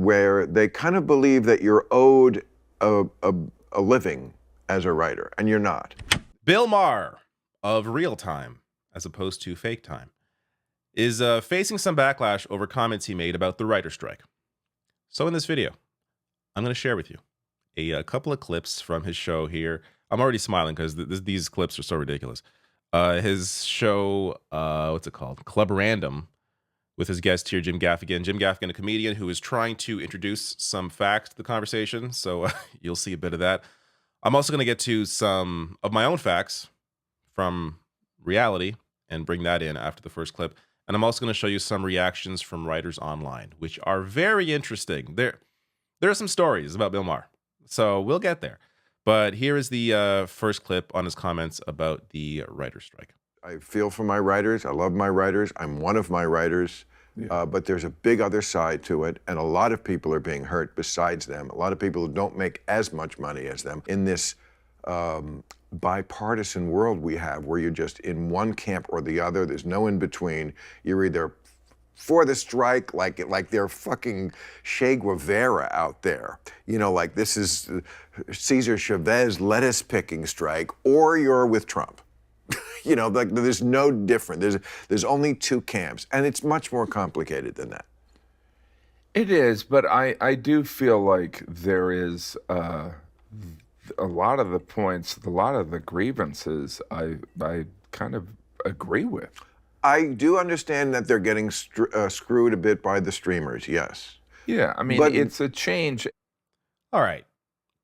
where they kind of believe that you're owed a living as a writer, and you're not. Bill Maher of Real Time, as opposed to Fake Time, is facing some backlash over comments he made about the writer's strike. So in this video, I'm going to share with you a couple of clips from his show here. I'm already smiling because these clips are so ridiculous. His show, what's it called? Club Random, with his guest here, Jim Gaffigan. Jim Gaffigan, a comedian who is trying to introduce some facts to the conversation. So you'll see a bit of that. I'm also going to get to some of my own facts from reality and bring that in after the first clip. And I'm also going to show you some reactions from writers online, which are very interesting. There are some stories about Bill Maher, so we'll get there. But here is the first clip on his comments about the writer's strike. I feel for my writers. I love my writers. I'm one of my writers. Yeah. But there's a big other side to it, and a lot of people are being hurt besides them. A lot of people who don't make as much money as them in this bipartisan world we have, where you're just in one camp or the other. There's no in between. You're either for the strike, like they're fucking Che Guevara out there, you know, like this is Cesar Chavez lettuce picking strike, or you're with Trump. You know, like there's no different. There's only two camps, and it's much more complicated than that. It is, but I do feel like there is a lot of the points, a lot of the grievances I kind of agree with. I do understand that they're getting screwed a bit by the streamers, yes. Yeah, I mean, but it's a change. All right.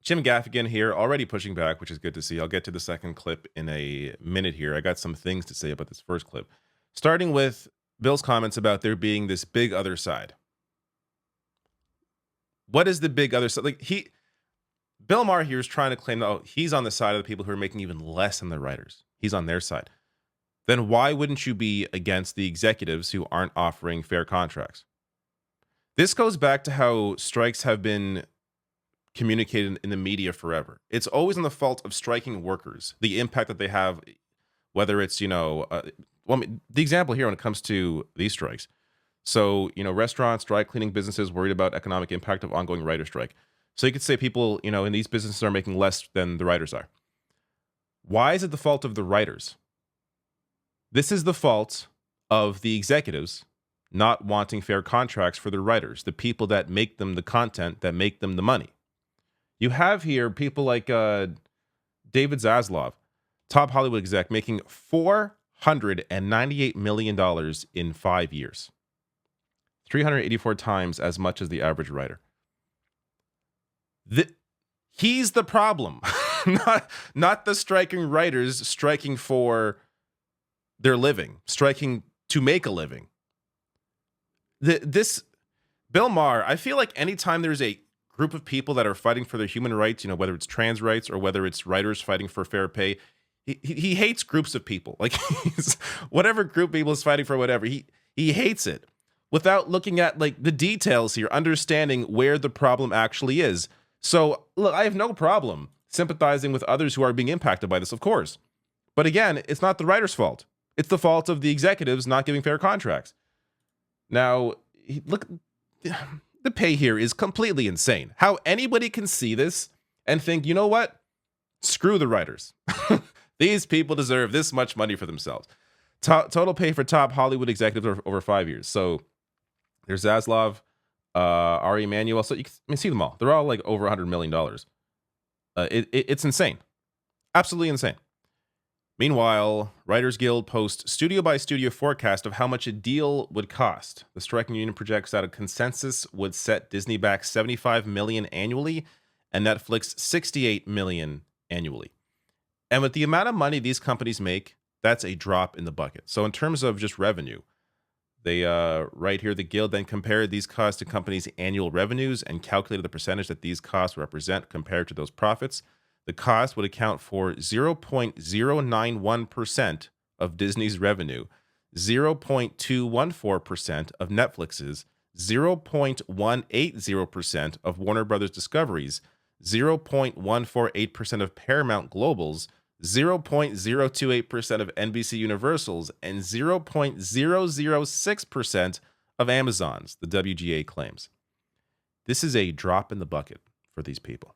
Jim Gaffigan here, already pushing back, which is good to see. I'll get to the second clip in a minute here. I got some things to say about this first clip. Starting with Bill's comments about there being this big other side. What is the big other side? Like Bill Maher here is trying to claim that, oh, he's on the side of the people who are making even less than the writers. He's on their side. Then why wouldn't you be against the executives who aren't offering fair contracts? This goes back to how strikes have been communicated in the media forever. It's always on the fault of striking workers, the impact that they have, whether it's, the example here when it comes to these strikes. So, restaurants, dry cleaning businesses worried about economic impact of ongoing writer strike. So you could say people, in these businesses are making less than the writers are. Why is it the fault of the writers? This is the fault of the executives not wanting fair contracts for the writers, the people that make them the content, that make them the money. You have here people like David Zaslav, top Hollywood exec, making $498 million in 5 years. 384 times as much as the average writer. He's the problem, not the striking writers striking for their living, striking to make a living. This Bill Maher, I feel like anytime there's a group of people that are fighting for their human rights, whether it's trans rights or whether it's writers fighting for fair pay, he hates groups of people. Like whatever group people is fighting for, whatever, he hates it without looking at like the details here, understanding where the problem actually is. So look, I have no problem sympathizing with others who are being impacted by this, of course. But again, it's not the writer's fault. It's the fault of the executives not giving fair contracts. Now, look, the pay here is completely insane. How anybody can see this and think, you know what? Screw the writers. These people deserve this much money for themselves. Total pay for top Hollywood executives over 5 years. So there's Zaslav, Ari Emanuel. So you can see them all. They're all like over $100 million. It's insane. Absolutely insane. Meanwhile, Writers Guild posts studio-by-studio forecast of how much a deal would cost. The striking union projects that a consensus would set Disney back $75 million annually and Netflix $68 million annually. And with the amount of money these companies make, that's a drop in the bucket. So in terms of just revenue, they right here, the Guild then compared these costs to companies' annual revenues and calculated the percentage that these costs represent compared to those profits. The cost would account for 0.091% of Disney's revenue, 0.214% of Netflix's, 0.180% of Warner Brothers Discovery's, 0.148% of Paramount Global's, 0.028% of NBC Universal's, and 0.006% of Amazon's, the WGA claims. this is a drop in the bucket for these people.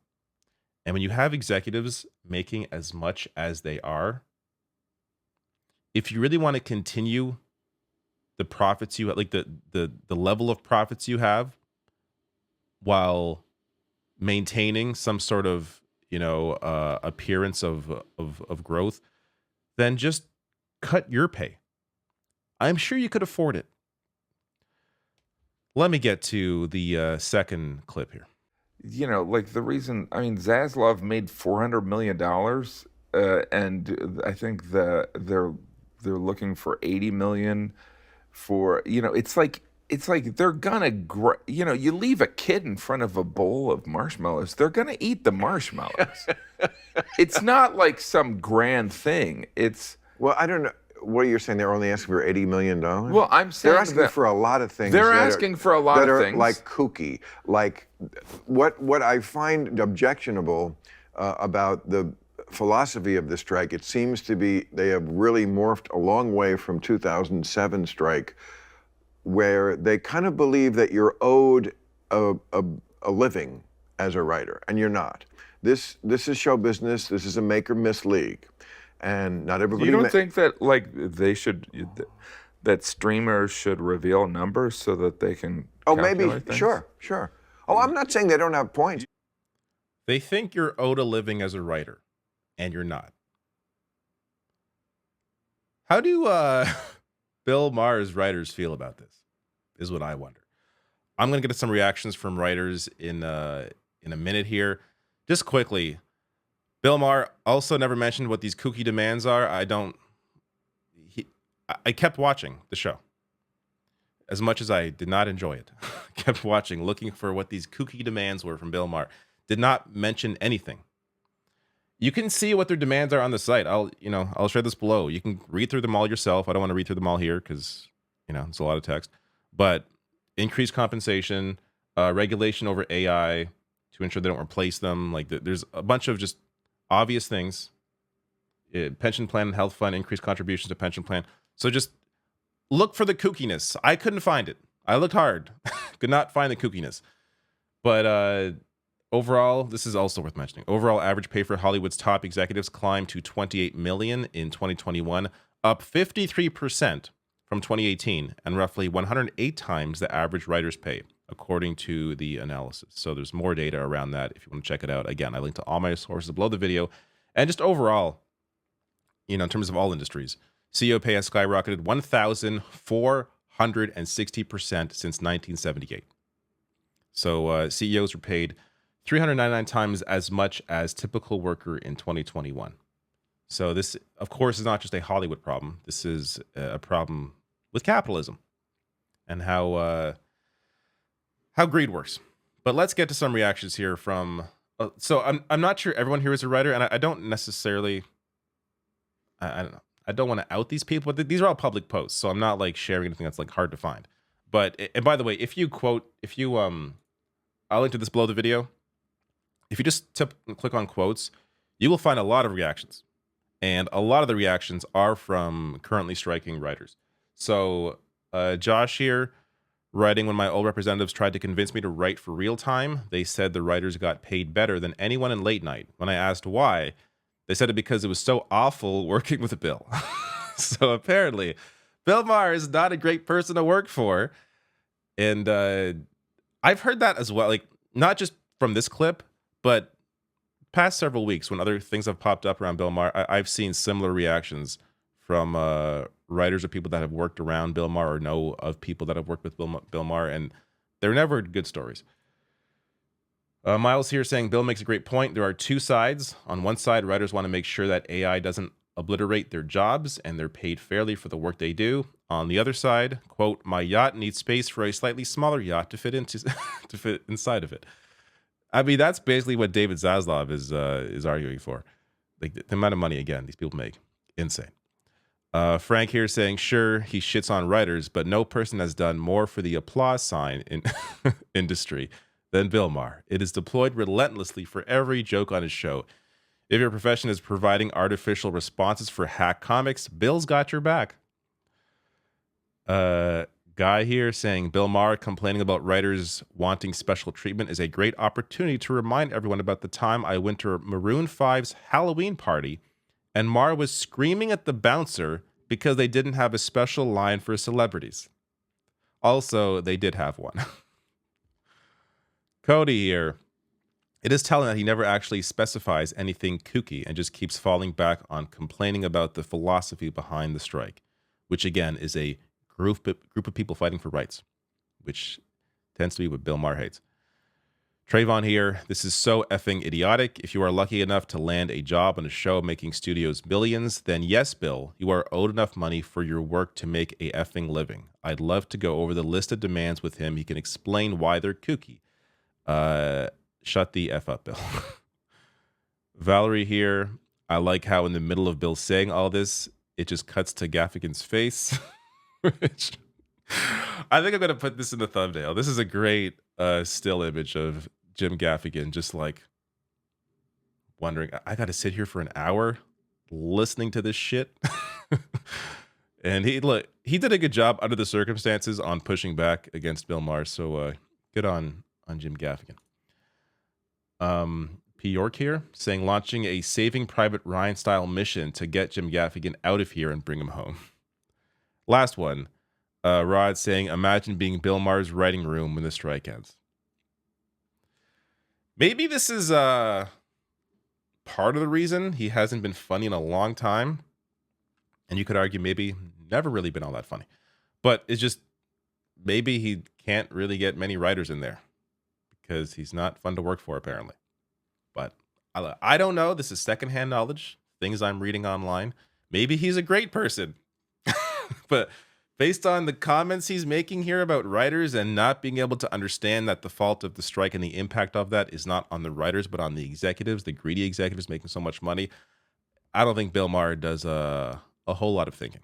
And when you have executives making as much as they are, if you really want to continue the profits you like the level of profits you have while maintaining some sort of appearance of growth, then just cut your pay. I'm sure you could afford it. Let me get to the second clip here. Like the reason, I mean, Zaslav made $400 million, and I think they're looking for 80 million for, it's like they're gonna, you leave a kid in front of a bowl of marshmallows, they're gonna eat the marshmallows. It's not like some grand thing. Well, I don't know. What are you saying? They're only asking for $80 million? Well, I'm saying they're asking for a lot of things. They're asking for a lot of things. Like kooky. Like what I find objectionable about the philosophy of the strike, it seems to be they have really morphed a long way from 2007 strike, where they kind of believe that you're owed a living as a writer, and you're not. This is show business. This is a make or miss league. And not everybody. You don't think that that streamers should reveal numbers so that they can? Oh, maybe. Things? Sure. Oh, I'm not saying they don't have points. They think you're owed a living as a writer, and you're not. How do Bill Maher's writers feel about this? Is what I wonder. I'm gonna get some reactions from writers in a minute here. Just quickly. Bill Maher also never mentioned what these kooky demands are. I kept watching the show. As much as I did not enjoy it. Kept watching, looking for what these kooky demands were from Bill Maher. Did not mention anything. You can see what their demands are on the site. I'll share this below. You can read through them all yourself. I don't want to read through them all here because, it's a lot of text. But increased compensation, regulation over AI to ensure they don't replace them. Like there's a bunch of just obvious things. Pension plan and health fund, increased contributions to pension plan. So just look for the kookiness. I couldn't find it. I looked hard. Could not find the kookiness. But overall, this is also worth mentioning. Overall average pay for Hollywood's top executives climbed to $28 million in 2021, up 53% from 2018, and roughly 108 times the average writer's pay, according to the analysis. So there's more data around that if you want to check it out. Again, I link to all my sources below the video. And just overall, in terms of all industries, CEO pay has skyrocketed 1,460% since 1978. So CEOs were paid 399 times as much as typical worker in 2021. So this, of course, is not just a Hollywood problem. This is a problem with capitalism and how greed works. But let's get to some reactions here from. So I'm not sure everyone here is a writer, and I don't necessarily. I don't know. I don't want to out these people, but these are all public posts, so I'm not like sharing anything that's like hard to find. But and by the way, I'll link to this below the video. If you just click on quotes, you will find a lot of reactions, and a lot of the reactions are from currently striking writers. So Josh here. Writing, when my old representatives tried to convince me to write for real time, they said the writers got paid better than anyone in late night. When I asked why, they said it because it was so awful working with Bill. So apparently, Bill Maher is not a great person to work for. And I've heard that as well, like not just from this clip, but past several weeks when other things have popped up around Bill Maher, I've seen similar reactions from writers or people that have worked around Bill Maher or know of people that have worked with Bill Maher, and they're never good stories. Miles here saying Bill makes a great point. There are two sides. On one side, writers want to make sure that AI doesn't obliterate their jobs and they're paid fairly for the work they do. On the other side, quote, my yacht needs space for a slightly smaller yacht to fit inside of it. I mean, that's basically what David Zaslav is arguing for. Like the amount of money, again, these people make. Insane. Frank here saying, sure, he shits on writers, but no person has done more for the applause sign in industry than Bill Maher. It is deployed relentlessly for every joke on his show. If your profession is providing artificial responses for hack comics, Bill's got your back. Guy here saying Bill Maher complaining about writers wanting special treatment is a great opportunity to remind everyone about the time I went to Maroon 5's Halloween party and Maher was screaming at the bouncer because they didn't have a special line for celebrities. Also, they did have one. Cody here. It is telling that he never actually specifies anything kooky and just keeps falling back on complaining about the philosophy behind the strike, which again is a group of people fighting for rights, which tends to be what Bill Maher hates. Trayvon here. This is so effing idiotic. If you are lucky enough to land a job on a show making studios millions, then yes, Bill, you are owed enough money for your work to make a effing living. I'd love to go over the list of demands with him. He can explain why they're kooky. Shut the F up, Bill. Valerie here. I like how in the middle of Bill saying all this, it just cuts to Gaffigan's face. Which I think I'm going to put this in the thumbnail. This is a great still image of Jim Gaffigan just like wondering, I got to sit here for an hour listening to this shit. And he did a good job under the circumstances on pushing back against Bill Maher. So good on Jim Gaffigan. P. York here saying launching a Saving Private Ryan style mission to get Jim Gaffigan out of here and bring him home. Last one. Rod saying, imagine being Bill Maher's writing room when the strike ends. Maybe this is part of the reason he hasn't been funny in a long time. And you could argue maybe never really been all that funny. But it's just maybe he can't really get many writers in there because he's not fun to work for, apparently. But I don't know. This is secondhand knowledge, things I'm reading online. Maybe he's a great person. But based on the comments he's making here about writers and not being able to understand that the fault of the strike and the impact of that is not on the writers, but on the executives, the greedy executives making so much money, I don't think Bill Maher does a whole lot of thinking.